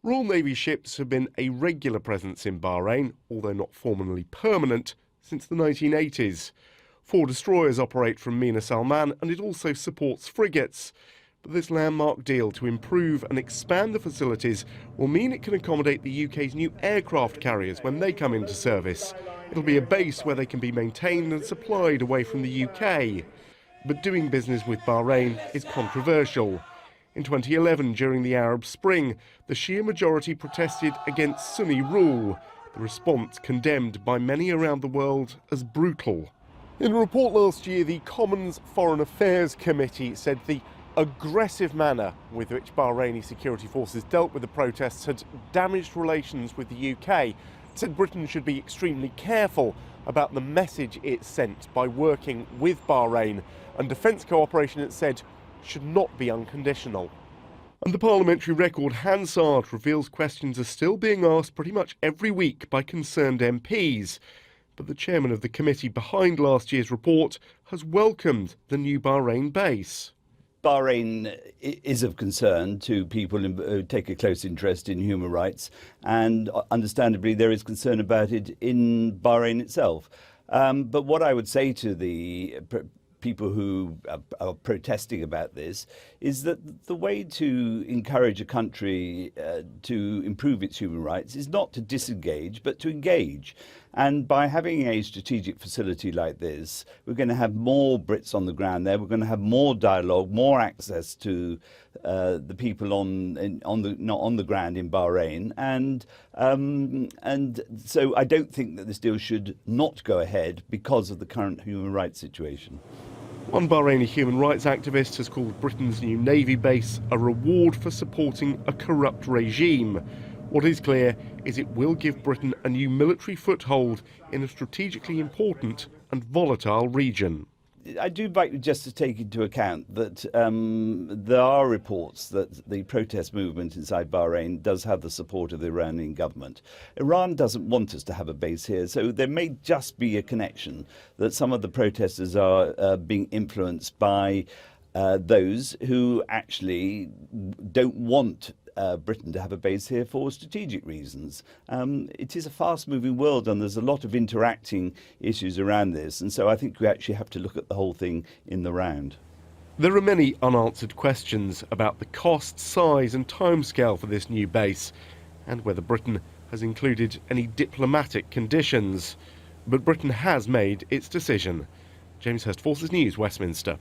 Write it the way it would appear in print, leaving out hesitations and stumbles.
Royal Navy ships have been a regular presence in Bahrain, although not formally permanent, since the 1980s. 4 destroyers operate from Mina Salman, and it also supports frigates. But this landmark deal to improve and expand the facilities will mean it can accommodate the UK's new aircraft carriers when they come into service. It'll be a base where they can be maintained and supplied away from the UK. But doing business with Bahrain is controversial. In 2011, during the Arab Spring, the Shia majority protested against Sunni rule, the response condemned by many around the world as brutal. In a report last year, the Commons Foreign Affairs Committee said the aggressive manner with which Bahraini security forces dealt with the protests had damaged relations with the UK. It said Britain should be extremely careful about the message it sent by working with Bahrain, and defence cooperation, it said, should not be unconditional. And the parliamentary record Hansard reveals questions are still being asked pretty much every week by concerned MPs. But the chairman of the committee behind last year's report has welcomed the new Bahrain base. Bahrain is of concern to people who take a close interest in human rights, and understandably there is concern about it in Bahrain itself. But what I would say to the people who are protesting about this is that the way to encourage a country to improve its human rights is not to disengage but to engage. And by having a strategic facility like this, we're going to have more Brits on the ground there. We're going to have more dialogue, more access to the people not on the ground in Bahrain, and so I don't think that this deal should not go ahead because of the current human rights situation. One Bahraini human rights activist has called Britain's new Navy base a reward for supporting a corrupt regime. What is clear is it will give Britain a new military foothold in a strategically important and volatile region. I do like just to take into account that there are reports that the protest movement inside Bahrain does have the support of the Iranian government. Iran doesn't want us to have a base here, so there may just be a connection that some of the protesters are being influenced by those who actually don't want Britain to have a base here for strategic reasons. It is a fast-moving world and there's a lot of interacting issues around this, and so I think we actually have to look at the whole thing in the round. There are many unanswered questions about the cost, size and timescale for this new base, and whether Britain has included any diplomatic conditions. But Britain has made its decision. James Hurst, Forces News, Westminster.